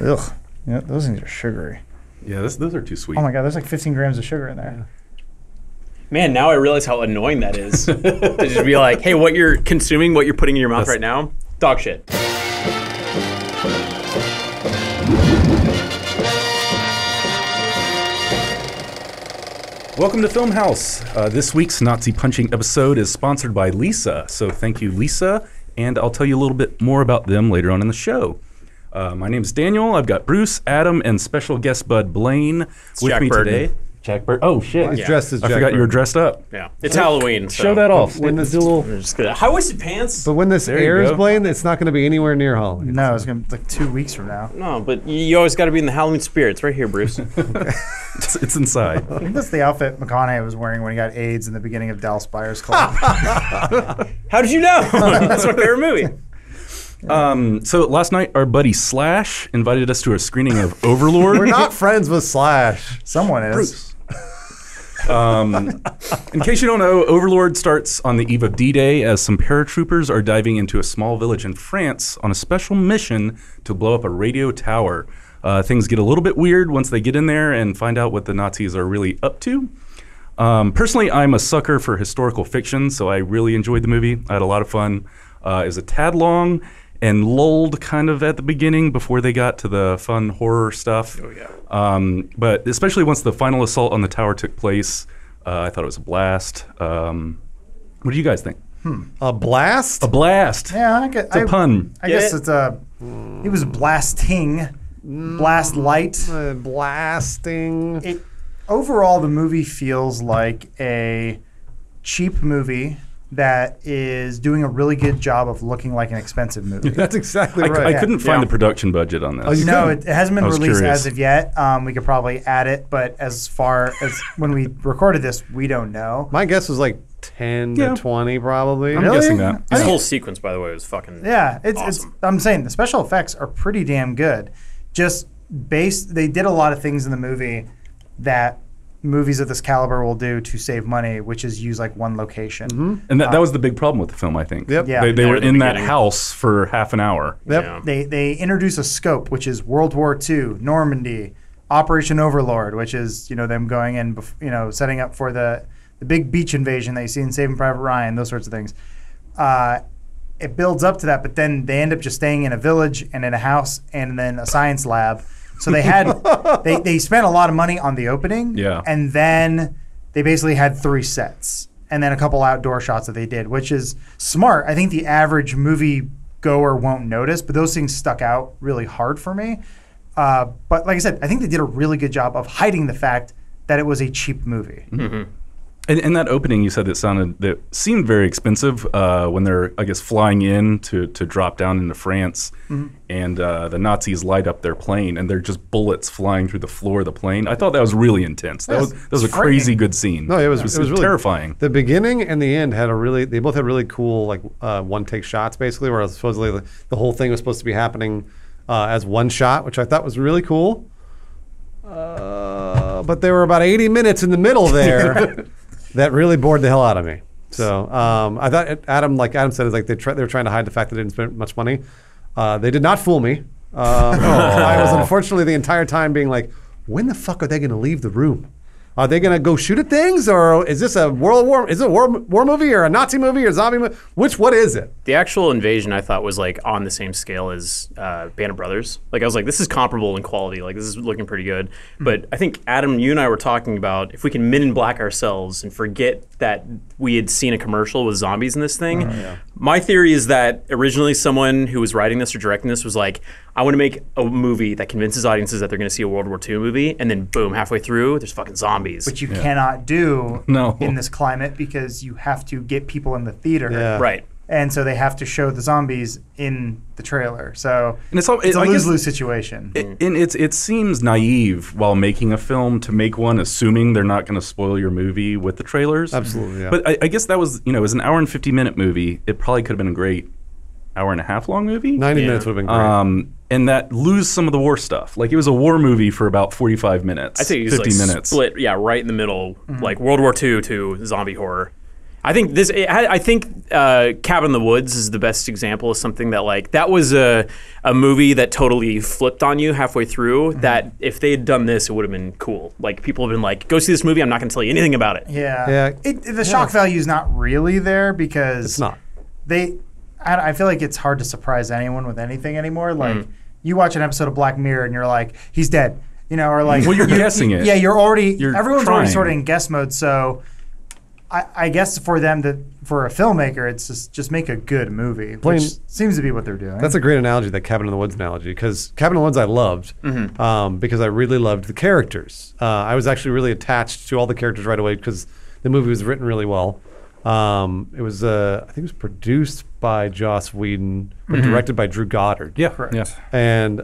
Ugh. Yeah, those things are sugary. Yeah, those are too sweet. Oh my God, there's like 15 grams of sugar in there. Man, now I realize how annoying that is. To just be like, hey, what you're consuming, what you're putting in your mouth right now, dog shit. Welcome to Funhaus. This week's Nazi punching episode is sponsored by Lisa. So thank you, Lisa. And I'll tell you a little bit more about them later on in the show. My name is Daniel. I've got Bruce, Adam, and special guest bud Blaine with Jack me Burton. today. Jack Burton. Oh, shit. He's dressed as I Jack forgot you were Burton. dressed up. Yeah, it's Halloween. So. Show that off. When this, High-waisted pants? but when this There you airs, go. Blaine, it's not going to be anywhere near Halloween. No, it's going to be like 2 weeks from now. No, but you always got to be in the Halloween spirit. It's right here, Bruce. It's inside. I think that's the outfit McConaughey was wearing when he got AIDS in the beginning of Dallas Buyers Club. How did you know? That's my favorite movie. So last night, our buddy Slash invited us to a screening of Overlord. We're not friends with Slash. Someone is. Bruce. In case you don't know, Overlord starts on the eve of D-Day as some paratroopers are diving into a small village in France on a special mission to blow up a radio tower. Things get a little bit weird once they get in there and find out what the Nazis are really up to. Personally, I'm a sucker for historical fiction, so I really enjoyed the movie. I had a lot of fun. It was a tad long and lulled kind of at the beginning before they got to the fun horror stuff. Oh, yeah. But especially once the final assault on the tower took place, I thought it was a blast. What do you guys think? A blast? A blast. Yeah, I get It's a pun. I guess it's a. He was blasting, blast light. Blasting. Overall, the movie feels like a cheap movie that is doing a really good job of looking like an expensive movie. That's exactly I right. couldn't find the production budget on this. Oh, you No, couldn't? it hasn't been I was released curious. as of yet. We could probably add it, but as far as when we recorded this, we don't know. My guess was like 10 Yeah. to 20 probably. I'm Really? guessing that. This whole sequence, by the way, was fucking Yeah, it's. awesome. I'm saying the special effects are pretty damn good. Just they did a lot of things in the movie that movies of this caliber will do to save money, which is use like one location. And that was the big problem with the film, I think. Yep. Yeah. They were At the in that beginning. house for half an hour. Yep. Yeah. They introduce a scope, which is World War II, Normandy, Operation Overlord, which is them going in, setting up for the big beach invasion that you see in Saving Private Ryan, those sorts of things. It builds up to that, but then they end up just staying in a village and in a house and then a science lab. So they had they spent a lot of money on the opening, Yeah. and then they basically had 3 sets and then a couple outdoor shots that they did, which is smart. I think the average movie goer won't notice, but those things stuck out really hard for me. But like I said, I think they did a really good job of hiding the fact that it was a cheap movie. And in that opening, you said that seemed very expensive when they're, I guess, flying in to drop down into France, and the Nazis light up their plane, and they're just bullets flying through the floor of the plane. I thought that was really intense. That was a crazy good scene. No, it was really terrifying. The beginning and the end they both had really cool like one take shots basically, where supposedly the whole thing was supposed to be happening as one shot, which I thought was really cool. But there were about 80 minutes in the middle there that really bored the hell out of me. So I thought Adam said, is like they were trying to hide the fact that they didn't spend much money. They did not fool me. I was unfortunately the entire time being like, when the fuck are they going to leave the room? Are they going to go shoot at things, or is this a war movie, or a Nazi movie, or a zombie movie? What is it? The actual invasion I thought was like on the same scale as Band of Brothers. Like I was like, this is comparable in quality. Like this is looking pretty good. But I think Adam, you and I were talking about if we can Men in Black ourselves and forget that we had seen a commercial with zombies in this thing. My theory is that originally someone who was writing this or directing this was like, I want to make a movie that convinces audiences that they're going to see a World War II movie, and then boom, halfway through, there's fucking zombies. Which you cannot do No. in this climate because you have to get people in the theater. Yeah. Right. And so they have to show the zombies in the trailer. So And it's a I guess- lose-lose situation. It seems naive while making a film to make one assuming they're not going to spoil your movie with the trailers. Absolutely, yeah. But I guess that was, it was an hour and 50-minute movie. It probably could have been a great hour and a half long movie. 90 Yeah. minutes would have been great. And that lose some of the war stuff. Like it was a war movie for about 45 minutes. I think it was 50 like minutes. split, right in the middle, like World War II to zombie horror. I think Cabin in the Woods is the best example of something that like that was a movie that totally flipped on you halfway through. That if they had done this, it would have been cool. Like people have been like, go see this movie. I'm not going to tell you anything about it. Yeah. The shock value is not really there because It's not. I feel like it's hard to surprise anyone with anything anymore. Like you watch an episode of Black Mirror and you're like, he's dead. You know, or like Well, you're guessing it. Yeah, everyone's already trying. sort of in guess mode. So I guess for them for a filmmaker, it's just make a good movie, Blaine, which seems to be what they're doing. That's a great analogy, that Cabin in the Woods analogy, because Cabin in the Woods I loved because I really loved the characters. I was actually really attached to all the characters right away because the movie was written really well. It was, I think it was produced by Joss Whedon, but directed by Drew Goddard. Yeah, Correct. yeah. And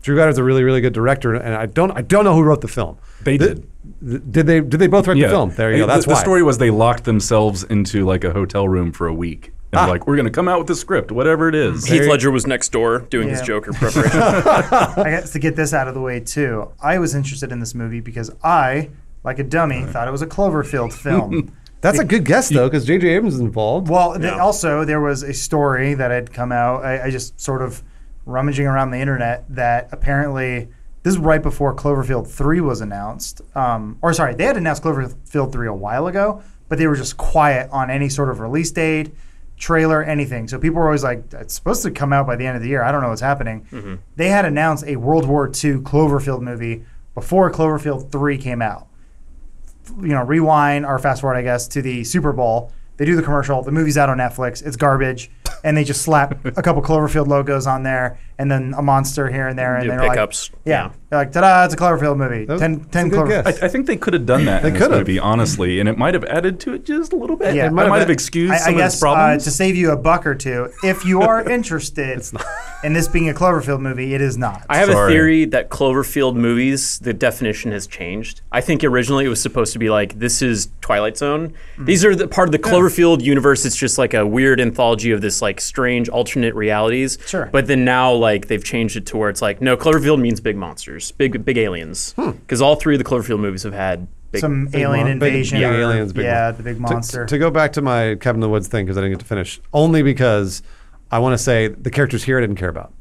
Drew Goddard's a really, really good director, and I don't know who wrote the film. They did. Did they both write the film? There you go. That's the why. story was they locked themselves into like a hotel room for a week. And like, we're going to come out with the script, whatever it is. Heath Ledger was next door doing his Yeah. Joker preparation. I guess to get this out of the way too, I was interested in this movie because I, like a dummy, thought it was a Cloverfield film. That's a good guess though, because J.J. Abrams is involved. Well, also there was a story that had come out. I just sort of rummaging around the internet that apparently this is right before Cloverfield 3 was announced. They had announced Cloverfield 3 a while ago, but they were just quiet on any sort of release date, trailer, anything. So people were always like, it's supposed to come out by the end of the year. I don't know what's happening. They had announced a World War II Cloverfield movie before Cloverfield 3 came out. You know, rewind or fast forward, I guess, to the Super Bowl. They do the commercial. The movie's out on Netflix. It's garbage. And they just slap a couple Cloverfield logos on there and then a monster here and there. And Do they're pickups. like, yeah. They're like, ta-da, it's a Cloverfield movie. That was- 10 that's a good Cloverfield. guess. I think they could have done that in this could've. movie, honestly, and it might have added to it just a little bit. Yeah. It might have excused I some of guess its problems. to save you a buck or two, if you are interested in this being a Cloverfield movie, it is not. I have Sorry. a theory that Cloverfield movies, the definition has changed. I think originally it was supposed to be like, this is Twilight Zone. These are part of the Cloverfield universe. It's just like a weird anthology of this like strange alternate realities. Sure. But then now like they've changed it to where it's like, no, Cloverfield means big monsters, big aliens. Because all three of the Cloverfield movies have had big Some alien invasion. big or- aliens, big yeah, mon- the big To- monster. To go back to my Cabin in the Woods thing, because I didn't get to finish, only because I want to say the characters here I didn't care about.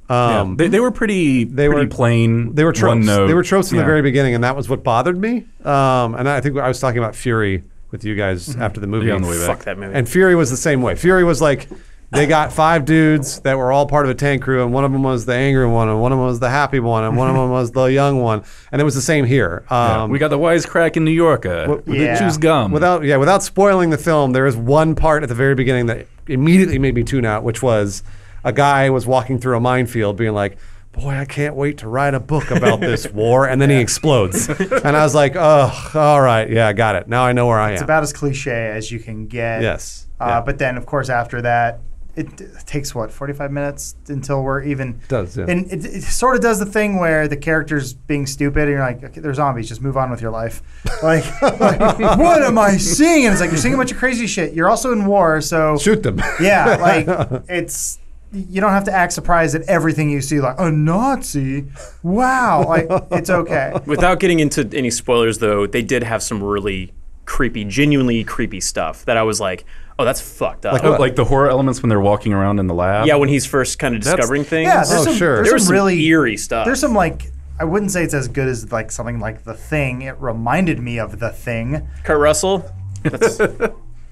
They were pretty were- plain. They were tropes. One note. They were tropes from the Yeah. very beginning, and that was what bothered me. And I think I was talking about Fury with you guys after the movie. Yeah, on the way back. Fuck that movie. And Fury was the same way. Fury was like, they got 5 dudes that were all part of a tank crew, and one of them was the angry one, and one of them was the happy one, and one of them was the young one. And it was the same here. Yeah, we got the wisecrack in New Yorker. Yeah. That chews gum. Without spoiling the film, there is one part at the very beginning that immediately made me tune out, which was a guy was walking through a minefield being like, boy, I can't wait to write a book about this war. And then he explodes. And I was like, oh, all right. Yeah, I got it. Now I know where I am. It's about as cliche as you can get. Yes. Yeah. But then, of course, after that, it takes, 45 minutes until we're even... It does, yeah. And it sort of does the thing where the character's being stupid and you're like, okay, they're zombies, just move on with your life. Like, what am I seeing? And it's like, you're seeing a bunch of crazy shit. You're also in war, so... Shoot them. Yeah, like, it's... You don't have to act surprised at everything you see, like, a Nazi? Wow. Like, it's okay. Without getting into any spoilers, though, they did have some really creepy, genuinely creepy stuff that I was like, oh, that's fucked up. Like the horror elements when they're walking around in the lab. yeah, when he's first kind of discovering things. Yeah, there's some, sure. there's There was some some really... eerie stuff. There's some, like... I wouldn't say it's as good as, like, something like The Thing. It reminded me of The Thing. Kurt Russell. That's,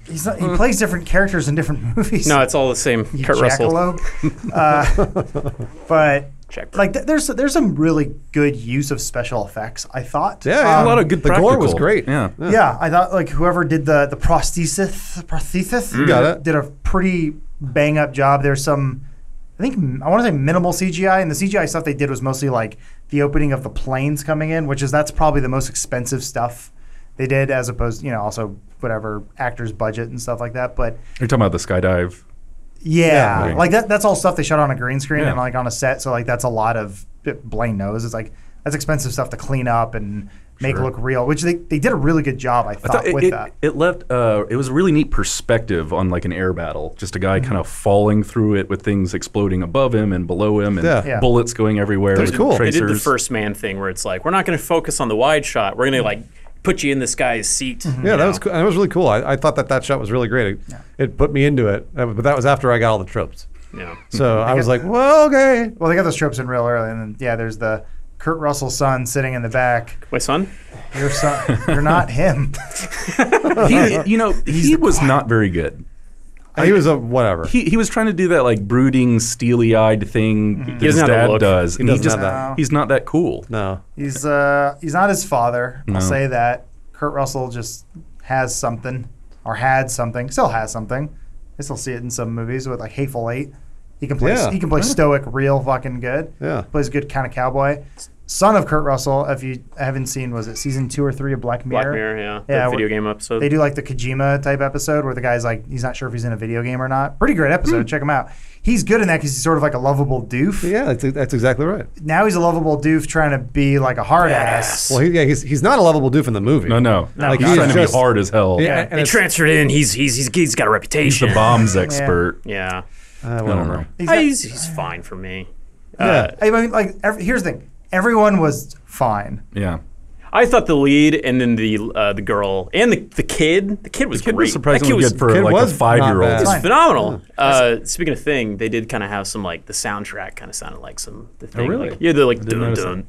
He plays different characters in different movies. no, it's all the same. You Kurt Russell. jackalope. But Check. like there's some really good use of special effects, I thought. Yeah, a lot of good The gore was practical. great. Yeah. Yeah, I thought like whoever did the prosthesis got it. did a pretty bang up job. There's some, I want to say minimal CGI, and the CGI stuff they did was mostly like the opening of the planes coming in, that's probably the most expensive stuff they did, as opposed, also whatever actors' budget and stuff like that. But You're talking about the skydive. yeah, Yeah. like that's all stuff they shot on a green screen Yeah. and like on a set. So like that's a lot of, Blaine knows, it's like that's expensive stuff to clean up and make Sure. look real, which they did a really good job, I thought, with that. It left. It was a really neat perspective on like an air battle. Just a guy kind of falling through it with things exploding above him and below him, and Yeah. bullets going everywhere. That was with cool. They did the tracers. first man thing where it's like, we're not going to focus on the wide shot. We're going to like put you in this guy's seat. Yeah, that was cool. That was really cool. I thought that shot was really great. It put me into it, but that was after I got all the tropes. Yeah. So I was like, well, okay. Well, they got those tropes in real early, and then there's the Kurt Russell son sitting in the back. My son? Your son. You're not him. He was not very good. He was a whatever. He was trying to do that like brooding, steely-eyed thing that his doesn't have a dad look. does. He And doesn't just have that. he's not that cool. No. He's not his father. No. I'll say that. Kurt Russell just has something, or had something, still has something. I still see it in some movies with like Hateful Eight. He can play. Yeah. He can play stoic, real fucking good. Yeah. Plays a good kind of cowboy. Son of Kurt Russell. If you haven't seen, was it season 2 or 3 of Black Mirror? Black Mirror, yeah. Yeah, The video game episode. They do like the Kojima type episode where the guy's like, he's not sure if he's in a video game or not. Pretty great episode. Check him out. He's good in that because he's sort of like a lovable doof. Yeah, that's exactly right. Now he's a lovable doof trying to be like a hard ass. Well, he's not a lovable doof in the movie. No. Like, he's he's trying to just- be hard as hell. Yeah, and They it's- transferred in. He's got a He's reputation. the bombs expert. Yeah. I don't whatever. know. He's fine for me. Yeah. I mean, like, here's the thing. Everyone was fine. Yeah. I thought the lead and then the girl and the kid. The kid was The kid great. was surprisingly that kid good for kid like a was not 5-year-old. bad. was Fine. phenomenal. Speaking of Thing, they did kind of have some like the soundtrack kind of sounded like the Thing. really? Like, yeah, they're like Didn't dun notice dun.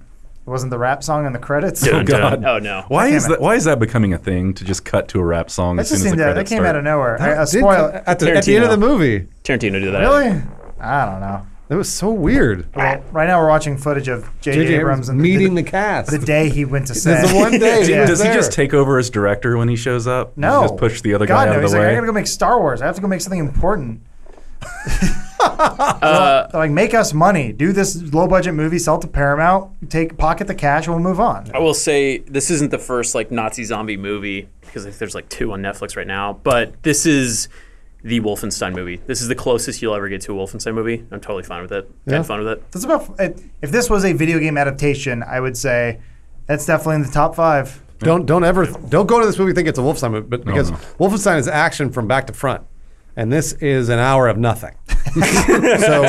It wasn't the rap song in the credits. Dun, God. dun. Oh no. Why is Damn it. that? Why is that becoming a thing to just cut to a rap song That as soon just as the seemed that credits came start? out of nowhere. A Did- spoiler. at the end of the movie. Tarantino did that. Really? I don't know. It was so weird. Well, right now we're watching footage of J.J. J.J. Abrams and meeting the cast. the day he went to This set. is the one day he was Does he there. just take over as director when he shows up? No. Does he just push the other God, guy no. out of He's the like, I way. gotta go make Star Wars. I have to go make something important. They're like, make us money. Do this low budget movie, sell it to Paramount, pocket the cash, and we'll move on. I will say this isn't the first like Nazi zombie movie because there's like 2 on Netflix right now, but this is the Wolfenstein movie. This is the closest you'll ever get to a Wolfenstein movie. I'm totally fine with it. Yeah. Had fun with it. That's about. If this was a video game adaptation, I would say that's definitely in the top 5. Don't go to this movie thinking it's a Wolfenstein movie, but because no. Wolfenstein is action from back to front, and this is an hour of nothing. So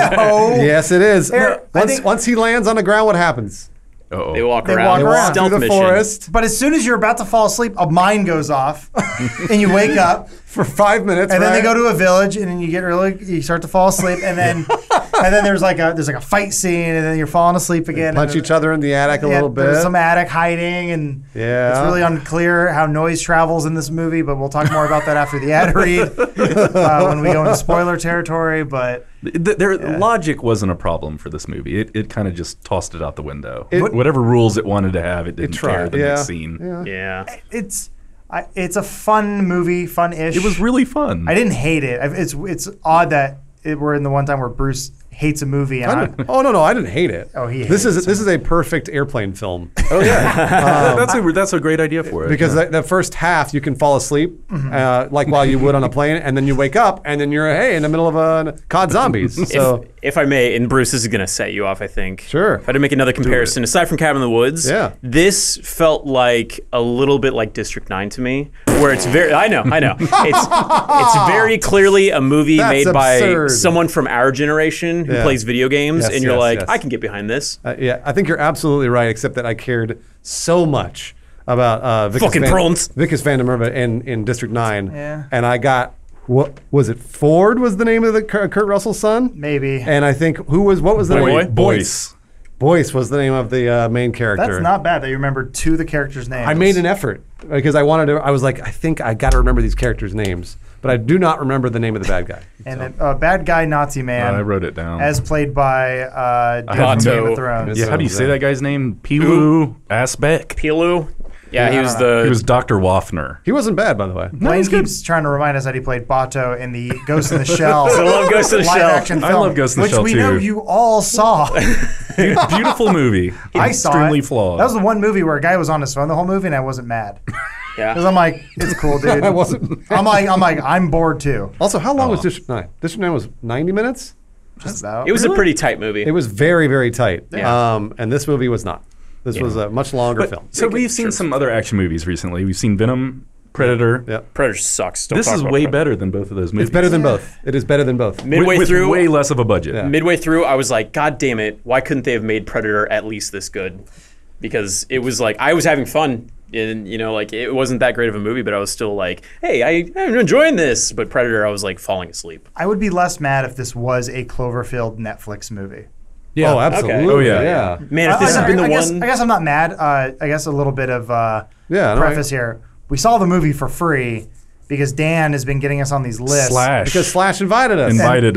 yes, it is. Here, I think- Once he lands on the ground, what happens? Uh-oh. They walk They around. walk They around. walk Stealth through the mission. forest But as soon as you're about to fall asleep, a mine goes off, and you wake up, for 5 minutes, and then they right? go to a village, and then you start to fall asleep, and then there's like a fight scene, and then you're falling asleep again. punch and each other in the attic a little bit. There's some attic hiding, and Yeah. it's really unclear how noise travels in this movie, but we'll talk more about that after the ad read when we go into spoiler territory. But Their logic wasn't a problem for this movie. It kind of just tossed it out the window. It- Whatever rules it wanted to have, it didn't care tried, the yeah. next scene. Yeah. Yeah. it's a fun movie, fun-ish. It was really fun. I didn't hate it. It's odd that we're in the one time where Bruce hates a movie. And Oh no, I didn't hate it. Oh, he This hates is a perfect airplane film. Oh yeah, that's a great idea for it. Because yeah. the first half you can fall asleep, Mm-hmm. like while you would on a plane, and then you wake up, and then you're in the middle of a COD zombies. So If I may, and Bruce, this is going to set you off, I think. Sure. If I had to make another comparison, aside from Cabin in the Woods, Yeah. this felt like a little bit like District 9 to me, where it's very, I know. It's very clearly a movie That's made by absurd. someone from our generation who Yeah. plays video games, Yes, and you're yes, like, yes. I can get behind this. yeah, I think you're absolutely right, except that I cared so much about Fucking prawns. Vickers Van der Merwe in District 9. Yeah. And I got, what was it, Ford was the name of the Kurt Russell's son? maybe. And I think, what was the Boy? name? Boyce. Boyce was the name of the main character. That's not bad that you remember 2 of the characters' names. I made an effort because I was like, I think I got to remember these characters' names, but I do not remember the name of the bad guy. And a bad guy Nazi man. I wrote it down. As played by dude from Bato. Game of Thrones. Yeah, how do you say that guy's name? Pilu Asbeck. Pilu? Yeah, he I was don't know. the. He was Dr. Waffner. He wasn't bad, by the way. Blaine keeps trying to remind us that he played Bato in the Ghost in the Shell. I love Ghost in the live Shell. action I film, love Ghost in the which Shell, we know too. you all saw. Beautiful movie. I saw Extremely it. flawed. That was the one movie where a guy was on his phone the whole movie, and I wasn't mad because Yeah. I'm like, it's cool, dude. I wasn't. I'm bored too. Also, how long was District 9? District 9 was 90 minutes? Just about. It was a pretty tight movie. It was very, very tight. Yeah. And this movie was not. This was a much longer film. So we've seen some other action movies recently. We've seen Venom, Predator. Yep. Predator sucks. Don't This talk is about way Predator. better than both of those movies. It's better than both. It is better than both. Midway with through, way less of a budget. Yeah. midway through, I was like, God damn it! Why couldn't they have made Predator at least this good? Because it was like I was having fun And like it wasn't that great of a movie, but I was still like, hey, I'm enjoying this. But Predator, I was like falling asleep. I would be less mad if this was a Cloverfield Netflix movie. Yeah. Oh, absolutely. Okay. Oh, yeah. Yeah. Man, if this had been the I one, guess I'm not mad. I guess a little bit of preface here. We saw the movie for free because Dan has been getting us on these lists. Because Slash invited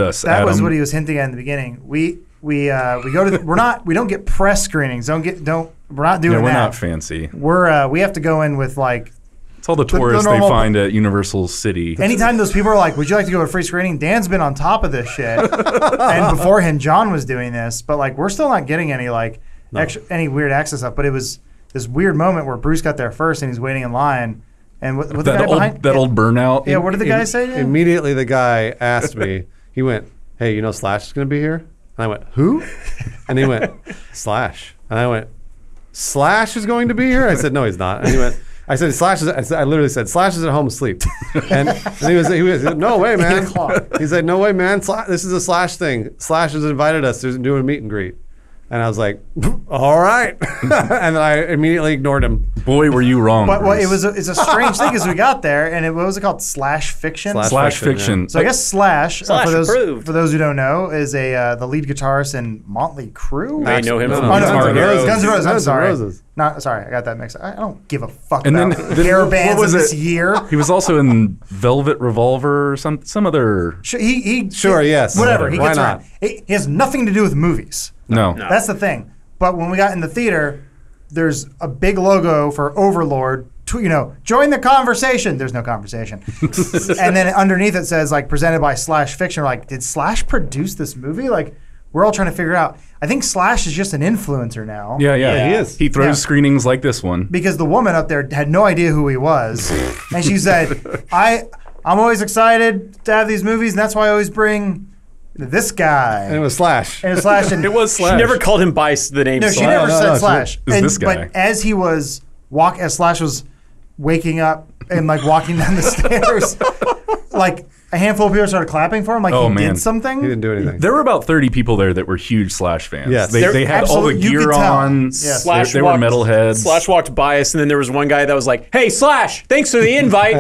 us. That was what he was hinting at in the beginning. We go to we don't get press screenings. We're not doing that. We're not fancy. We have to go in with like. It's all the tourists they find at Universal City. Anytime those people are like, would you like to go to a free screening? Dan's been on top of this shit. And before him, John was doing this. But like, we're still not getting any any weird access stuff. But it was this weird moment where Bruce got there first and he's waiting in line. And what the guy behind? That old burnout. Yeah, what did the guy say to him? Immediately the guy asked me, he went, hey, Slash is going to be here? And I went, who? And he went, Slash. And I went, Slash is going to be here? I said, no, he's not. And he went, I literally said, Slash is at home asleep. And he was no way, man. He said, no way, man. This is a Slash thing. Slash has invited us to do a meet and greet. And I was like, all right. And then I immediately ignored him. Boy, were you wrong. But it's a strange thing as we got there, and what was it called? Slash Fiction? Slash Fiction. Yeah. So I guess Slash for approved. those who don't know, is the lead guitarist in Motley Crue. I know him from Guns N' Roses. Roses. I'm sorry. Roses. Sorry, I got that mixed up. I don't give a fuck And about hair bands of this year. He was also in Velvet Revolver or some other. Yes. Whatever. He Why gets not? around. He has nothing to do with movies. No. That's the thing. But when we got in the theater, there's a big logo for Overlord. Join the conversation. There's no conversation. And then underneath it says presented by Slash Fiction. We're like, did Slash produce this movie? We're all trying to figure out. I think Slash is just an influencer now. Yeah, he is. He throws screenings like this one. Because the woman up there had no idea who he was. And she said, I'm always excited to have these movies, and that's why I always bring this guy. And it was Slash. And it was Slash. And it was Slash. She never called him by the name No, Slash. she never said Slash. This guy. But as he was as Slash was waking up and walking down the stairs, a handful of people started clapping for him, did something. He didn't do anything. There were about 30 people there that were huge Slash fans. Yes. They had all the gear on. Yes. Slash they were metalheads. Slash walked by us, and then there was one guy that was like, hey, Slash, thanks for the invite.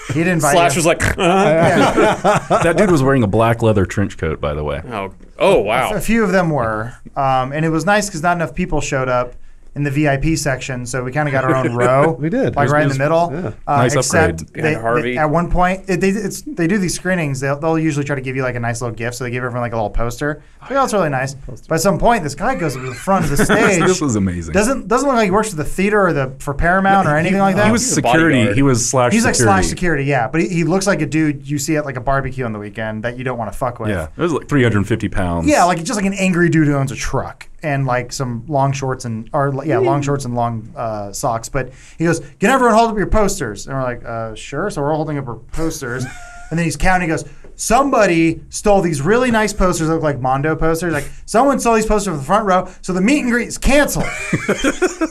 He didn't invite Slash you. was like, That dude was wearing a black leather trench coat, by the way. oh wow. A few of them were. And it was nice because not enough people showed up in the VIP section, so we kind of got our own row. We did. Right in the middle. Yeah. Nice except upgrade. Harvey. at one point, they do these screenings. They'll usually try to give you a nice little gift, so they give everyone a little poster. It's really nice. But at some point, this guy goes to the front of the stage. This was amazing. Doesn't look like he works for the theater or for Paramount or anything like that. He was security. bodyguard. He was Slash He's security. Slash security, yeah. But he looks like a dude you see at a barbecue on the weekend that you don't want to fuck with. Yeah, it was 350 pounds. Yeah, just an angry dude who owns a truck and some long shorts and long socks. But he goes, "Can everyone hold up your posters?" And we're like, "Sure." So we're all holding up our posters, and then he's counting. He goes, "Somebody stole these really nice posters that look like Mondo posters. Someone stole these posters from the front row, so the meet and greet is canceled."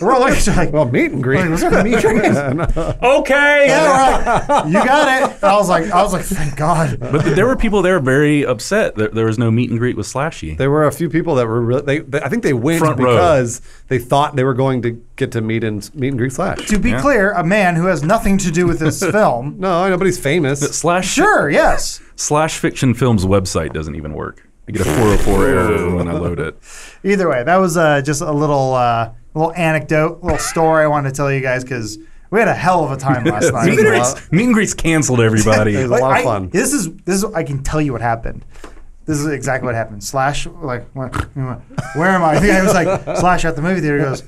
We're all looking at each other Well, meet and greet. "Was there a meet and greet?" Okay. Yeah, we're like, "You got it." And I was like, "Thank God." But there were people there very upset that there was no meet and greet with Slashy. There were a few people that were really. I think they went Front row. because they thought they were going to get to meet and greet Slash. To be clear, a man who has nothing to do with this film. No, I know, but he's famous. Sure, yes. Slash Fiction Films website doesn't even work. I get a 404 error when I load it. Either way, that was just a little anecdote, little story I wanted to tell you guys because we had a hell of a time last night. Meet and greets canceled everybody. It was a lot of fun. This is I can tell you what happened. This is exactly what happened. Slash, where am I? I think I was like, Slash at the movie theater goes,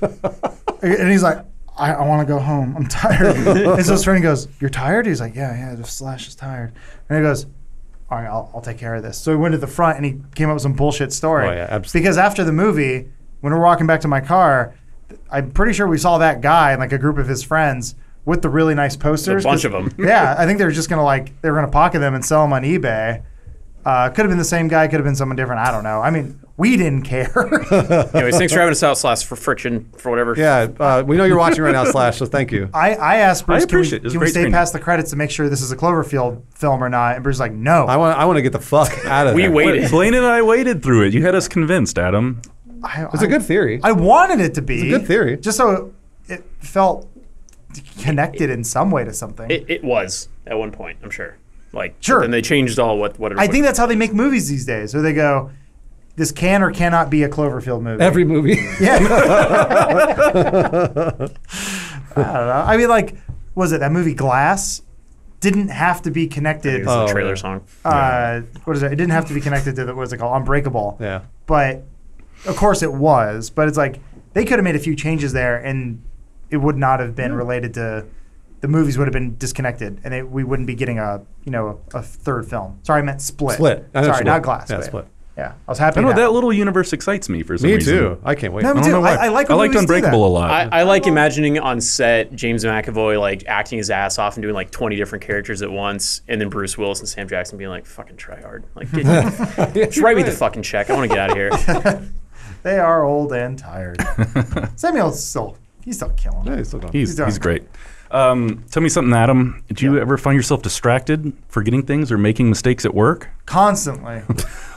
and he's like, I want to go home. I'm tired. And so his friend goes, "You're tired?" He's like, yeah, just Slash is tired. And he goes, "All right, I'll take care of this." So he went to the front and he came up with some bullshit story. Oh, yeah, absolutely. Because after the movie, when we're walking back to my car, I'm pretty sure we saw that guy and a group of his friends with the really nice posters. A bunch of them. Yeah, I think they were just gonna they were gonna pocket them and sell them on eBay. Could have been the same guy, could have been someone different. I don't know. I mean, we didn't care. Anyways, thanks for having us out, Slash, for Friction, for whatever. Yeah, we know you're watching right now, Slash, so thank you. I asked Bruce, can appreciate it. It was we great stay screening. past the credits to make sure this is a Cloverfield film or not? And Bruce's like, no. I want to get the fuck out of We there. waited. Blaine and I waited through it. You had us convinced, Adam. It's a good theory. I wanted it to be. It's a good theory. Just so it felt connected in some way to something. It was at one point, I'm sure. Like, Sure. And they changed all what it I think that's how they make movies these days. Where they go, this can or cannot be a Cloverfield movie. Every movie. Yeah. I don't know. I mean, like, was it that movie Glass? Didn't have to be connected. It's a trailer song. What is it? It didn't have to be connected to what's it called? Unbreakable. Yeah. But of course it was. But it's like they could have made a few changes there, and it would not have been related to. The movies would have been disconnected, and we wouldn't be getting a third film. Sorry, I meant Split. Split. I know Sorry, Split. not Glass. Yeah, but Split. Yeah, I was happy. I know now. that little universe excites me for some Me reason. too. I can't wait. No, me I too. don't know why. I like I when liked movies do Unbreakable that. a lot. I like imagining on set James McAvoy like acting his ass off and doing like 20 different characters at once, and then Bruce Willis and Sam Jackson being like, "Fucking try hard, like just write me the fucking check. I want to get out of here." They are old and tired. Samuel's he's still killing Yeah, it. he's still going. He's doing great. Tell me something, Adam. Did you ever find yourself distracted, forgetting things, or making mistakes at work? Constantly.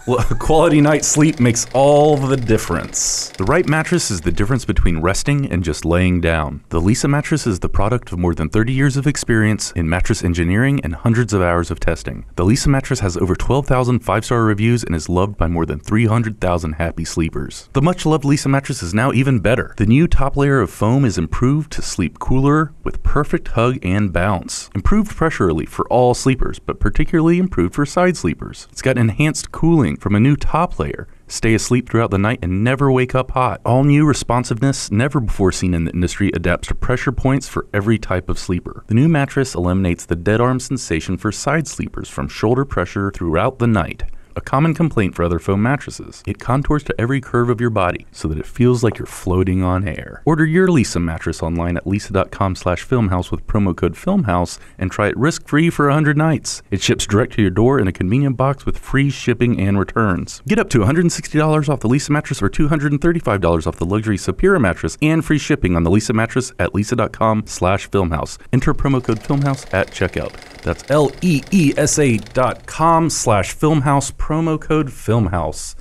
Well, a quality night's sleep makes all the difference. The right mattress is the difference between resting and just laying down. The Lisa mattress is the product of more than 30 years of experience in mattress engineering and hundreds of hours of testing. The Lisa mattress has over 12,000 five-star reviews and is loved by more than 300,000 happy sleepers. The much-loved Lisa mattress is now even better. The new top layer of foam is improved to sleep cooler with perfect hug and bounce. Improved pressure relief for all sleepers, but particularly improved for side sleepers. It's got enhanced cooling from a new top layer. Stay asleep throughout the night and never wake up hot. All new responsiveness, never before seen in the industry, adapts to pressure points for every type of sleeper. The new mattress eliminates the dead arm sensation for side sleepers from shoulder pressure throughout the night. A common complaint for other foam mattresses. It contours to every curve of your body so that it feels like you're floating on air. Order your Lisa mattress online at lisa.com/filmhouse with promo code FILMHOUSE and try it risk-free for 100 nights. It ships direct to your door in a convenient box with free shipping and returns. Get up to $160 off the Lisa mattress or $235 off the luxury Superior mattress and free shipping on the Lisa mattress at lisa.com/filmhouse. Enter promo code FILMHOUSE at checkout. That's LEESA.com/filmhouse, promo code FILMHOUSE.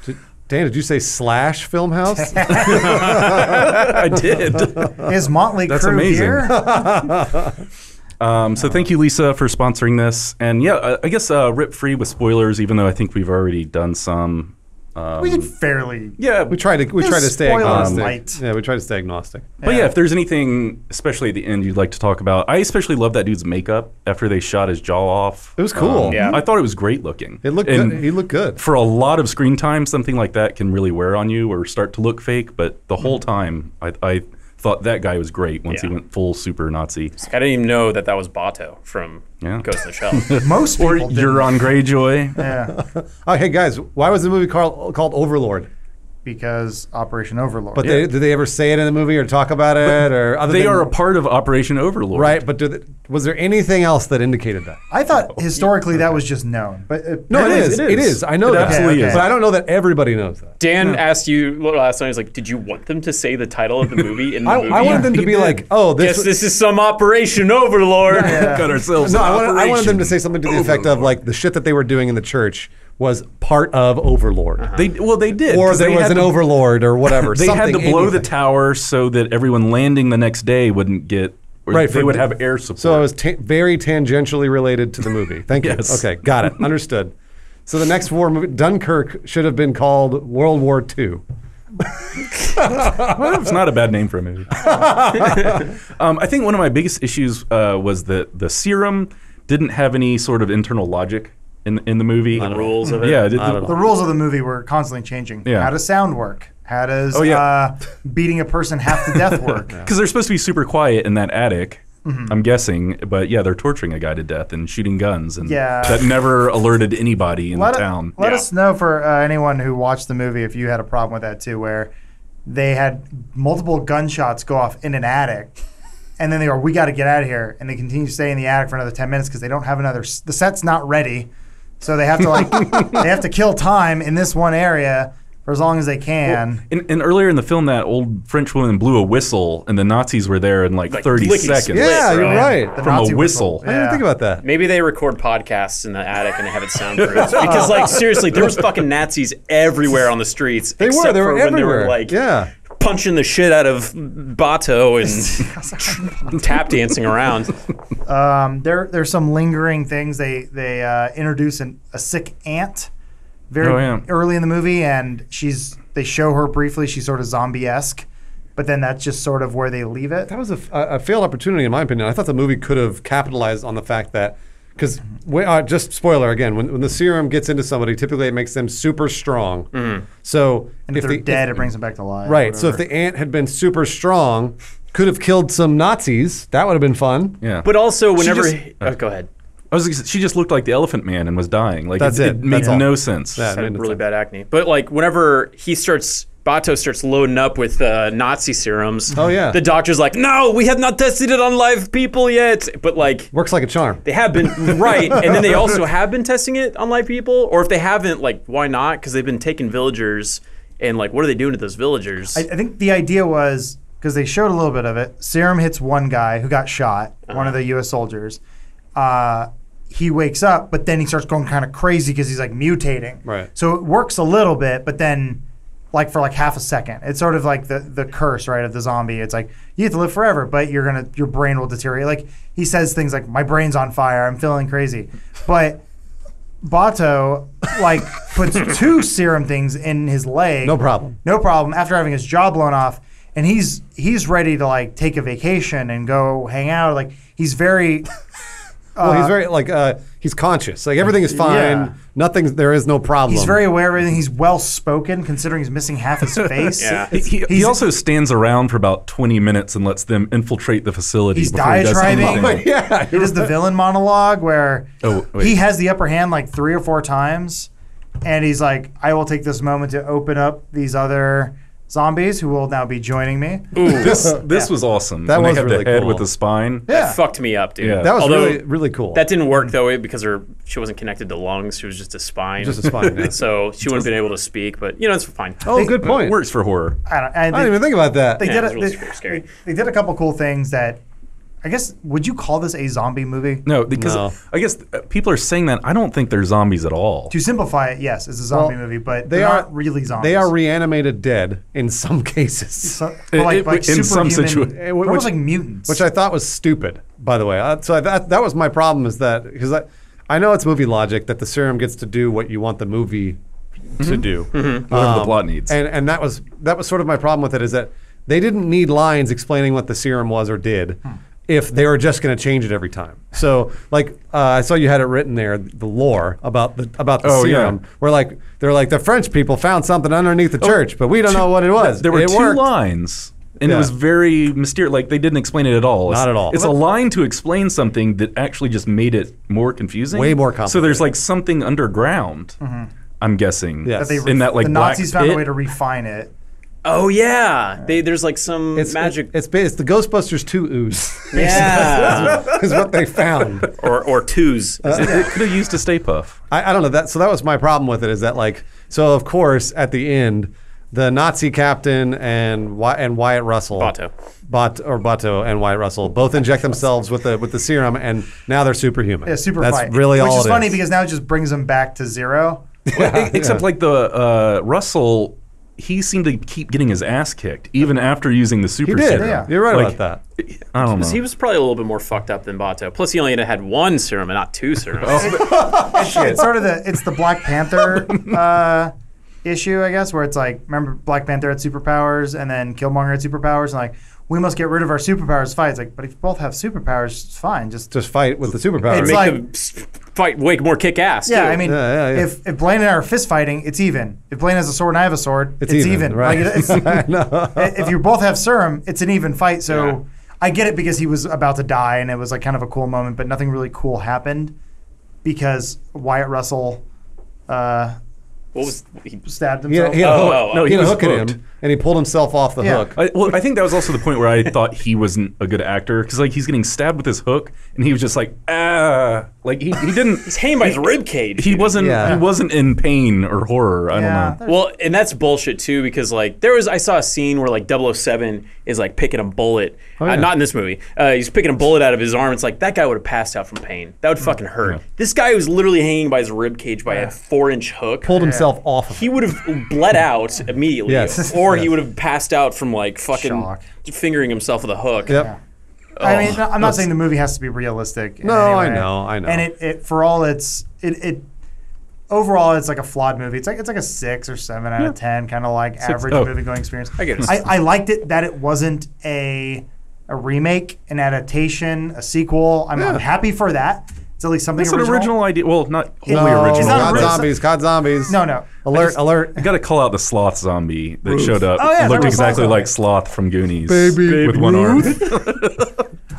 Dan, did you say /Filmhouse? I did. Is Motley That's Crue amazing. here? So thank you, Lisa, for sponsoring this. And yeah, I guess rip-free with spoilers, even though I think we've already done some. We did fairly. Yeah, we try to stay spoiler agnostic. light. Yeah, we try to stay agnostic. But yeah, if there's anything, especially at the end, you'd like to talk about, I especially love that dude's makeup after they shot his jaw off. It was cool. Yeah. I thought it was great looking. It looked And good. He looked good. For a lot of screen time, something like that can really wear on you or start to look fake. But the whole time, I thought that guy was great once he went full super Nazi. I didn't even know that was Bato from Ghost in the Shell. Most Or people didn't. Euron Greyjoy. Yeah, Oh, hey guys, why was the movie called Overlord? because Operation Overlord. But did they ever say it in the movie or talk about it or other They than, are a part of Operation Overlord. right? But was there anything else that indicated that? I thought historically that was just known, but No, It is, It is. I know It that. absolutely is. But I don't know that everybody knows that. Dan asked you last time, he's like, did you want them to say the title of the movie in the movie? I wanted them to He be did. like, oh, Guess this. this is some Operation Overlord. Got ourselves No, an I wanted them to Operation say something to the effect of like the shit that they were doing in the church was part of Overlord. They did. Or 'cause there they was had an to- overlord or whatever. They had to something, blow the anything. tower so that everyone landing the next day wouldn't get. Or Right, they for- would have air support. So it was very tangentially related to the movie. Thank you. Yes. Okay, got it. Understood. So the next war movie, Dunkirk, should have been called World War II. Well, it's not a bad name for a movie. I think one of my biggest issues was that the serum didn't have any sort of internal logic in the movie. The rules of it. Yeah, the rules of the movie were constantly changing. Yeah. How does sound work? How does yeah. beating a person half to death work? because they're supposed to be super quiet in that attic. I'm guessing, but yeah, they're torturing a guy to death and shooting guns, and Yeah. that never alerted anybody in the town. Let Yeah. us know for anyone who watched the movie if you had a problem with that too, where they had multiple gunshots go off in an attic, and then they go, "We got to get out of here," and they continue to stay in the attic for another 10 minutes because they don't have another. The set's not ready, so they have to they have to kill time in this one area for as long as they can. And earlier in the film, that old French woman blew a whistle, and the Nazis were there in like 30 lickety seconds. split, Yeah, you're right? right. The From a Nazi whistle. I didn't think about that. Maybe they record podcasts in the attic and they have it soundproofed. Because, like, seriously, there was fucking Nazis everywhere on the streets. They except were for when everywhere. They were like, yeah. punching the shit out of Bato and tap dancing around. There's some lingering things. They introduce a sick aunt very early in the movie, and they show her briefly. She's sort of zombie-esque, but then that's just sort of where they leave it. That was a failed opportunity, in my opinion. I thought the movie could have capitalized on the fact that, because just spoiler again, when the serum gets into somebody, typically it makes them super strong. Mm-hmm. So and if they're dead, it brings them back to life. Right. So if the aunt had been super strong, could have killed some Nazis. That would have been fun. Yeah. But also, whenever go ahead. She just looked like the Elephant Man and was dying. Like That's it. It made no sense. Yeah, Had really bad acne. But like whenever Bato starts loading up with Nazi serums. Oh yeah. The doctor's like, no, we have not tested it on live people yet. But like, works like a charm. They have been right, and then they also have been testing it on live people. Or if they haven't, like, why not? Because they've been taking villagers, and like, what are they doing to those villagers? I think the idea was, because they showed a little bit of it, serum hits one guy who got shot, one of the U.S. soldiers. He wakes up, but then he starts going kind of crazy because he's like mutating. Right. So it works a little bit, but then like for like half a second, it's sort of like the curse, right, of the zombie. It's like you have to live forever, but your brain will deteriorate. Like he says things like, "My brain's on fire. I'm feeling crazy," but Bato like puts 2 serum things in his leg. No problem. After having his jaw blown off, and he's ready to like take a vacation and go hang out. Like he's very. Well, he's very he's conscious. Like everything is fine. Yeah. There is no problem. He's very aware of everything. He's well spoken, considering he's missing half his face. Yeah. He also stands around for about 20 minutes and lets them infiltrate the facility. He's before he does diatribing. anything. Yeah, He does the villain monologue where wait. he has the upper hand like 3 or 4 times, and he's like, "I will take this moment to open up these other zombies who will now be joining me." Ooh, this was awesome. That when was they had really the head cool. with the spine. Yeah. That fucked me up, dude. Yeah. That was Although, really, really cool. That didn't work though because she wasn't connected to lungs. She was just a spine. Just a spine, yeah. So she wouldn't have been able to speak. But you know, it's fine. Oh, good point. Works for horror. I I didn't even think about that. They Yeah, did it was really scary. They did a couple cool things that, I guess, would you call this a zombie movie? No, because No. I guess people are saying that. I don't think they're zombies at all. To simplify it, yes, it's a zombie Well, movie, but they they're are not really zombies. They are reanimated dead in some cases. So, like in some superhuman- situa- they're almost like mutants. Which I thought was stupid, by the way. So that was my problem, is that because I know it's movie logic that the serum gets to do what you want the movie to do, Whatever the plot needs. and that was sort of my problem with it, is that they didn't need lines explaining what the serum was or did. If they were just going to change it every time. So, like, I saw you had it written there, the lore about the serum, where they're like, the French people found something underneath the church, but we don't know what it was. There were it 2 worked. lines. And it Yeah. was very mysterious. Like, they didn't explain it at all. Not at all. It's a line to explain something that actually just made it more confusing. Way more So there's complicated. like something underground, I'm guessing. Yes. that they in that, like, the black Nazis found a pit. way to refine it. Oh yeah, there's like some magic. It's the Ghostbusters 2 ooze. Yeah. is what they found. or twos. It could have used a Stay Puff. I don't know. So that was my problem with it, is that so of course at the end, the Nazi captain and Wyatt Russell, Bato and Wyatt Russell both inject themselves with the serum, and now they're superhuman. Yeah, super That's fight. really all Which is it funny because now it just brings them back to 0. Except like the Russell, he seemed to keep getting his ass kicked even after using the super He did. serum. Yeah. You're right Like, about that. I don't know. He was probably a little bit more fucked up than Bato. Plus, he only had 1 serum and not 2 serums. It's sort of the Black Panther issue, I guess, where it's like, remember Black Panther had superpowers and then Killmonger had superpowers, and like, we must get rid of our superpowers to fight. It's like, but if you both have superpowers, it's fine. Just fight with the superpowers. It's Make like- them fight way more kick ass. yeah, too. I mean, Yeah. if Blaine and I are fist fighting, it's even. If Blaine has a sword and I have a sword, it's even. Right. Like, I know. if you both have serum, it's an even fight. So Yeah. I get it because he was about to die, and it was like kind of a cool moment, but nothing really cool happened because Wyatt Russell what was he? stabbed He had himself. a hook, no, he he had a was hook at hooked. him, and he pulled himself off the Yeah. hook. I think that was also the point where I thought he wasn't a good actor, because like he's getting stabbed with his hook and he was just like, like he didn't. He's hanging by his rib cage. He dude. wasn't. Yeah. He wasn't in pain or horror. I don't know. Well, and that's bullshit too, because like I saw a scene where like 007 is like picking a bullet. yeah. Not in this movie. He's picking a bullet out of his arm. It's like that guy would have passed out from pain. That would fucking hurt. Yeah. This guy was literally hanging by his rib cage by a 4-inch hook. Pulled himself himself off of He would have bled out immediately, Yes. or Yes. he would have passed out from like fucking Shock. fingering himself with a hook. Yep. I mean, I'm not saying the movie has to be realistic. In No, any way. I know. And it for all it overall, it's like a flawed movie. It's like a 6 or 7 out of 10, kind of like average movie going experience. I get it. I liked it that it wasn't a remake, an adaptation, a sequel. I'm happy for that. It's at least something It's an original idea. Well, not wholly No. original. It's not COD original. zombies. COD zombies. No. Alert. I got to call out the sloth zombie that showed up. Oh, yeah, Looked that was exactly awesome. like Sloth from Goonies. Baby with one arm.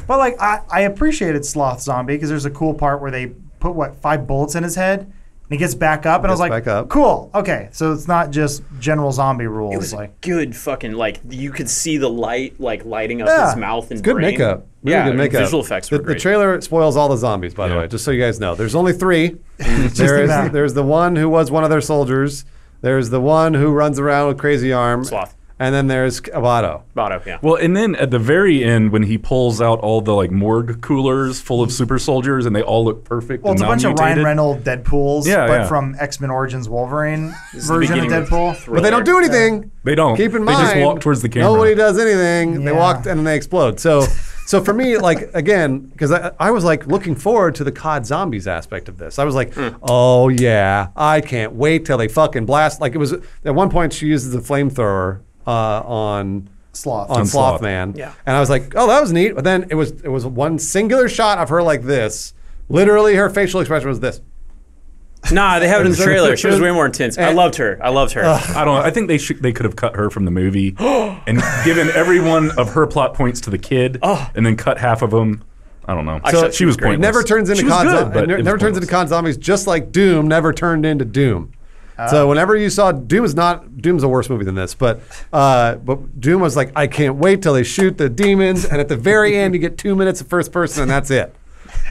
But like I appreciated Sloth Zombie because there's a cool part where they put 5 bullets in his head and he gets back up and I was like, back up. cool, okay, so it's not just general zombie rules. It was like good fucking, like, you could see the light, like, lighting up Yeah. his mouth and Good brain. makeup. Really Yeah, good makeup. visual effects were The great. trailer spoils all the zombies, by the Yeah. way, just so you guys know. There's only 3. enough. There's the one who was one of their soldiers. There's the one who runs around with crazy arm. Sloth. And then there's Avato. Botto, yeah. Well, and then at the very end, when he pulls out all the like morgue coolers full of super soldiers, and they all look perfect. well, it's and a bunch of non-mutated. Ryan Reynolds Deadpools, Yeah, but yeah. from X-Men Origins Wolverine This is the version of beginning of Deadpool. Thriller. But they don't do anything. They don't. Keep in they mind. just walk towards the camera. Nobody does anything. They Yeah. walk and then they explode. So for me, like, again, because I was like looking forward to the COD zombies aspect of this. I was like, oh yeah, I can't wait till they fucking blast. Like, it was at one point she uses the flamethrower on Sloth. on Sloth. Slothman. Yeah. And I was like, oh, that was neat. But then it was one singular shot of her like this. Literally, her facial expression was this. Nah, they have it in the trailer. She was way more intense. I loved her. I loved her. I don't know. I think they could have cut her from the movie and given every one of her plot points to the kid, and then cut half of them. I don't know. So She was great. pointless. Never turns into She was COD good, zombies. but it was Never turns into pointless. COD zombies, just like Doom never turned into Doom. So whenever you saw Doom's a worse movie than this, but Doom was like, I can't wait till they shoot the demons, and at the very end you get 2 minutes of first person, and that's it.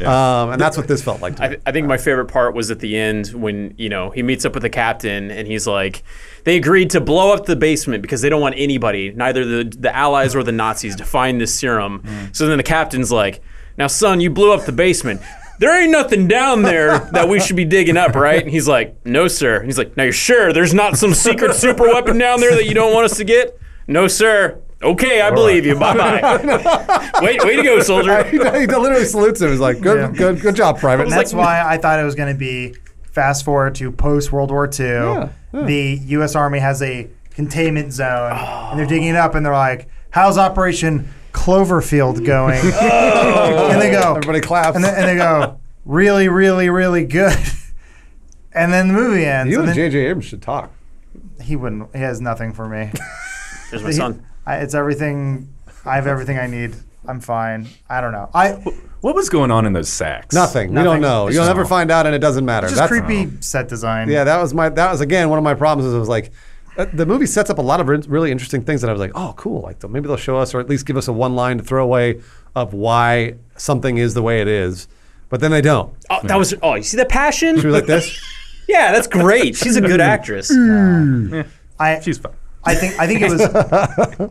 And that's what this felt like to me. I think my favorite part was at the end when, you know, he meets up with the captain and he's like, they agreed to blow up the basement because they don't want anybody, neither the Allies or the Nazis, to find this serum. So then the captain's like, now, son, you blew up the basement. There ain't nothing down there that we should be digging up, right? And he's like, no, sir. And he's like, now you're sure there's not some secret super weapon down there that you don't want us to get? No, sir. Okay, I believe you. Bye-bye. Way to go, soldier. he literally salutes him. He's like, good job, Private. And that's why I thought it was going to be fast forward to post World War II. Yeah. The U.S. Army has a containment zone, and they're digging it up, and they're like, "How's Operation Cloverfield going?" And they go, Everybody claps. and they go, "Really, really, really good." And then the movie ends. You and and then J.J. Abrams should talk. he wouldn't. He has nothing for me. There's my son. It's everything. I have everything I need. I'm fine. I don't know. What was going on in those sacks? Nothing. We Nothing. don't know. It's You'll just- never find out, and it doesn't matter. Just creepy set design. Yeah, that was again one of my problems. Is it was like the movie sets up a lot of really interesting things that I was like, oh, cool. Like maybe they'll show us, or at least give us a one line to throw away of why something is the way it is. But then they don't. Oh, that was. Oh, you see that passion? She was like this. Yeah, that's great. She's a good actress. She's fine. I think it was.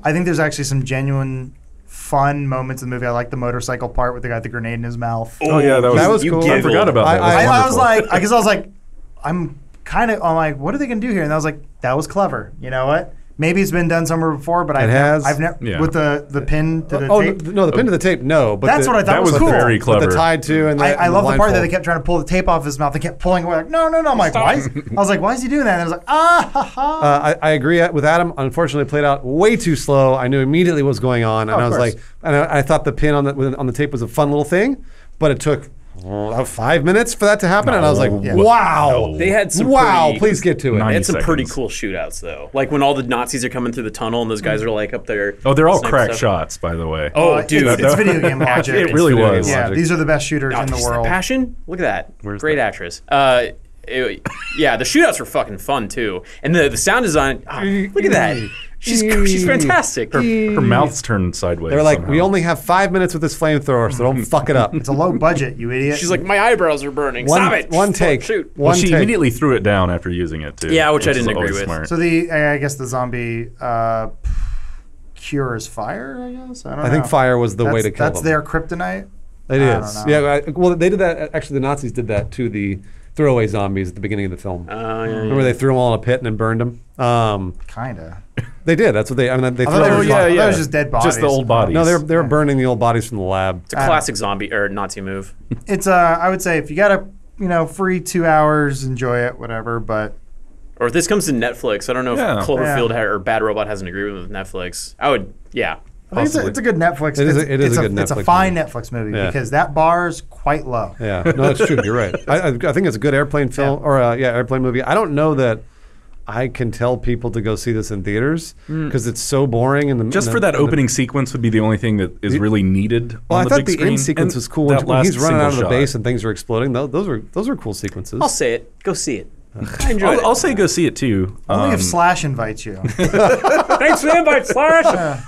I think there's actually some genuine fun moments in the movie. I like the motorcycle part with the guy with the grenade in his mouth. Oh yeah, that was you cool. I giggled. forgot about that. I- That I was wonderful. like, because I was like, I'm like, what are they gonna do here? And I was like, that was clever. You know what? Maybe it's been done somewhere before, but I've never Yeah. with the pin to the tape. No, the pin to the tape. No, but That's what I thought that was cool. very But clever. the tied to and the, I and love the part that blindfold. they kept trying to pull the tape off his mouth. They kept pulling away. Like, no. I'm like, why? I was like, why is he doing that? And I was like, ha ha. I agree with Adam. Unfortunately, it played out way too slow. I knew immediately what was going on, and of I was course. like, and I thought the pin on the tape was a fun little thing, but it took about 5 minutes for that to happen, and I was like, No. wow, They had some wow, pretty- please get to it. Nice. They had some 90 pretty seconds. cool shootouts though. Like when all the Nazis are coming through the tunnel and those guys are like up there. Oh, they're all sniping crack stuff. shots, by the way. Oh, It's- dude. it's video game logic. It really video was. game Yeah, logic. these are the best shooters Oh, in the you see that world. passion? Look at that. Where's Great that? actress. Yeah, the shootouts were fucking fun too, and the sound design. Oh, look at that. She's fantastic. Her mouth's turned sideways. They were like, somehow. we only have 5 minutes with this flamethrower, so don't fuck it up. It's a low budget, you idiot. She's like, my eyebrows are burning. Stop it. One take. Shoot. Well, One she take. immediately threw it down after using it too. Yeah, which I is didn't agree always with. Smart. so I guess the zombie cures fire. I guess I don't know. I think fire was the way to kill That's them. their kryptonite. It I is. don't know. Yeah. Well, they did that. Actually, the Nazis did that to the throwaway zombies at the beginning of the film. Oh, yeah. Remember they threw them all in a pit and then burned them? Kinda. They did. That's what they. I mean, they I threw. thought they all were these- I thought it was just dead bodies. Just the old bodies. No, they were burning the old bodies from the lab. It's a classic zombie or Nazi move. It's I would say if you got a free 2 hours, enjoy it, whatever. But Or if this comes to Netflix, I don't know Yeah. if Cloverfield Yeah. or Bad Robot has an agreement with Netflix. I would, yeah. I think it's a good Netflix. It is a good It's a Netflix fine movie. Netflix movie Yeah. because that bar's quite low. Yeah, no, that's true. You're right. I think it's a good airplane film airplane movie. I don't know that I can tell people to go see this in theaters because it's so boring. Just for that opening sequence would be the only thing that is really needed. Well, on I the thought big the screen. end sequence And was cool that when he's last running out of the single base shot. and things are exploding. Those are cool sequences. I'll say it. Go see it. I enjoyed it. I'll say go see it too. Only if Slash invites you. Thanks for the invite, Slash.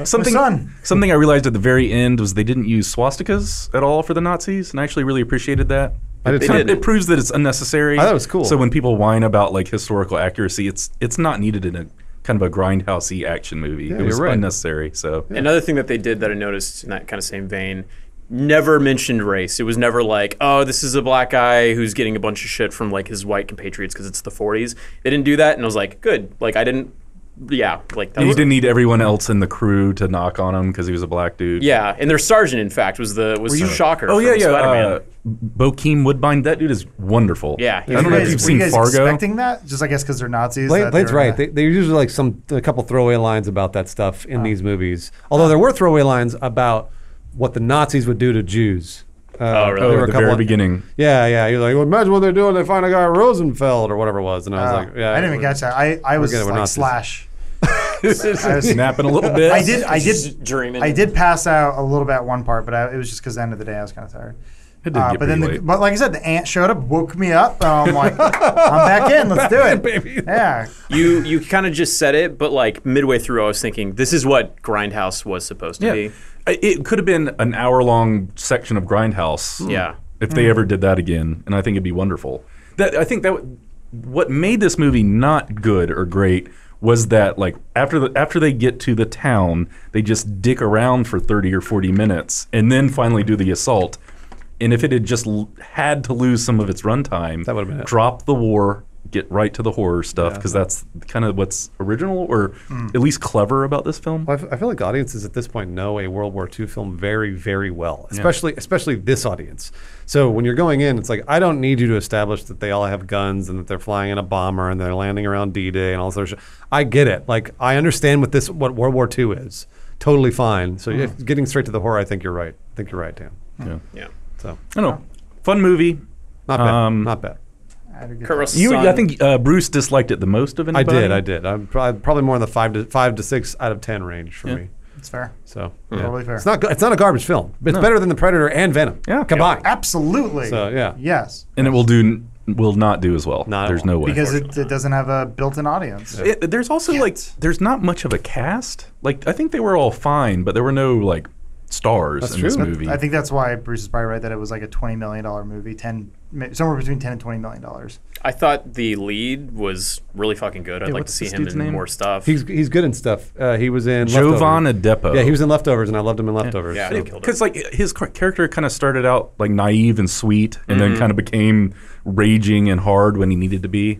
Something I realized at the very end was they didn't use swastikas at all for the Nazis, and I actually really appreciated that. I did too. It proves that it's unnecessary. I thought it was cool. So when people whine about like historical accuracy, it's not needed in a kind of a grindhousey action movie. Yeah, It was you're right. unnecessary. So Another thing that they did that I noticed in that kind of same vein, never mentioned race. It was never like, oh, this is a black guy who's getting a bunch of shit from like his white compatriots because it's the 40s. They didn't do that, and I was like, good. Like I didn't. Yeah, like that you was, didn't need everyone else in the crew to knock on him because he was a black dude. Yeah, and their sergeant, in fact, was Shocker. Oh from yeah, Spider-Man. Bokeem Woodbine. That dude is wonderful. Yeah. I don't know if you've Were seen you guys Fargo. expecting that? Just I guess because they're Nazis. that Blade's they were right. gonna- They usually like a couple throwaway lines about that stuff in these movies. Although there were throwaway lines about what the Nazis would do to Jews. Oh, really? there were at a the couple very of- beginning. Yeah. You're like, well, imagine what they're doing. They find a guy at Rosenfeld or whatever it was, and I was like, yeah. I didn't even catch that. I was getting it, we're like Nazis. Slash. I was, Snapping a little bit. I did. Just dreaming. I did pass out a little bit at one part, but it was just because the end of the day I was kind of tired. It did get But then, pretty late. but like I said, the ant showed up, woke me up. And I'm like, I'm back in. Let's do it, Baby. Yeah. You kind of just said it, but like midway through, I was thinking, this is what Grindhouse was supposed to be. It could have been an hour-long section of Grindhouse. Yeah. If they ever did that again, and I think it'd be wonderful. I think that what made this movie not good or great was that like after they get to the town, they just dick around for 30 or 40 minutes and then finally do the assault. And if it had just had to lose some of its runtime, That would've been it. drop the war, get right to the horror stuff, because that's kind of what's original or at least clever about this film. Well, I feel like audiences at this point know a World War II film very, very well, especially this audience. So when you're going in, it's like, I don't need you to establish that they all have guns and that they're flying in a bomber and they're landing around D-Day and all this other shit. I get it. Like, I understand what World War II is. Totally fine. So getting straight to the horror, I think you're right. I think you're right, Dan. Yeah. So I don't know. Fun movie. not bad. Not bad. I had a good Kurt Russell's son. I think Bruce disliked it the most of anybody. I did. I'm probably more in the 5 to 6 out of 10 range for me. It's fair. So Totally fair. It's not a garbage film. It's better than The Predator and Venom. Yeah. Combined. Absolutely. So, yeah. Yes. And it will not do as well. Not at There's all. no way. Because it doesn't have a built-in audience. There's also there's not much of a cast. Like I think they were all fine, but there were no like stars That's in this true. movie. I think that's why Bruce is probably right that it was like a $20 million movie, somewhere between $10 and $20 million. I thought the lead was really fucking good. I'd like to what's see this him dude's in name? more stuff. He's good in stuff. He was in Jovan Leftovers. Adepo. Yeah, he was in Leftovers, and I loved him in Leftovers. Yeah, so. he killed it. Because like his character kind of started out like naive and sweet, and then kind of became raging and hard when he needed to be.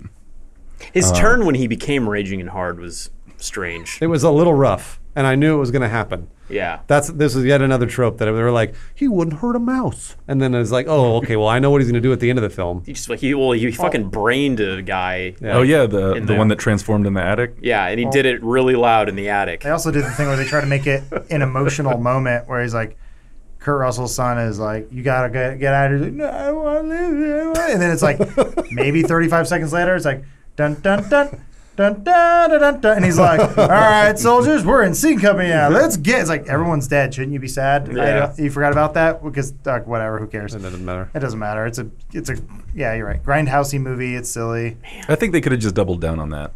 His turn when he became raging and hard was strange. It was a little rough, and I knew it was going to happen. Yeah. This is yet another trope that they were like, he wouldn't hurt a mouse, and then it's like, oh, okay, well, I know what he's going to do at the end of the film. He just he fucking brained a guy. Yeah. Oh yeah, In the there. one that transformed in the attic. Yeah, and he did it really loud in the attic. They also did the thing where they try to make it an emotional moment where he's like, Kurt Russell's son is like, you gotta get out of here. He's like, no, I want to live. And then it's like, maybe 35 seconds later, it's like, dun dun dun. Dun, dun, dun, dun, dun. And he's like, all right, soldiers, we're in C Company now. Let's get. It's like, everyone's dead. Shouldn't you be sad? Yeah. You forgot about that? Because, whatever, who cares? It doesn't matter. It doesn't matter. It's a, yeah, you're right. Grindhousey movie. It's silly. I think they could have just doubled down on that.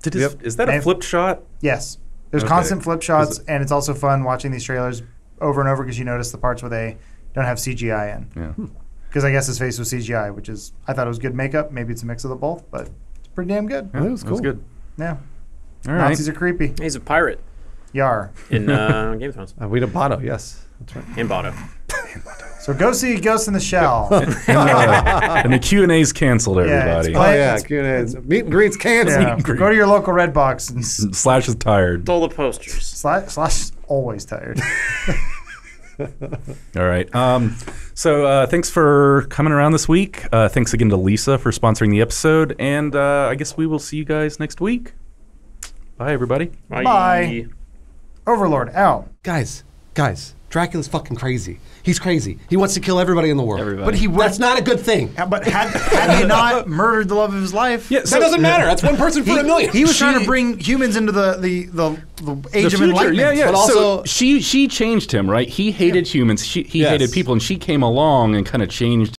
Is that a And- flipped shot? Yes. There's Okay. constant flip shots, and it's also fun watching these trailers over and over because you notice the parts where they don't have CGI in. Yeah. Because I guess his face was CGI, which is, I thought it was good makeup. Maybe it's a mix of the both, but it's pretty damn good. That was That was cool. good. Yeah. All right. Nazis are creepy. He's a pirate Yar. in Game of Thrones. Guido Pato, yes. That's right. And Botto. So go see Ghost in the Shell. And the Q&A's canceled, everybody. it's Oh yeah, Q&A's. Meet and greets canceled. Yeah. Go to your local Redbox and Slash is tired. Stole the posters. Slash is always tired. All right. So thanks for coming around this week. Thanks again to Lisa for sponsoring the episode. And I guess we will see you guys next week. Bye, everybody. Bye. Overlord out. Guys, Dracula's fucking crazy. He's crazy. He wants to kill everybody in the world. Everybody. But he would. That's not a good thing. But had he not murdered the love of his life, Yeah, That doesn't matter. That's one person for a million. he was trying to bring humans into the age of enlightenment. Yeah. But also- so she changed him, right? He hated humans. He Yes. hated people, and she came along and kind of changed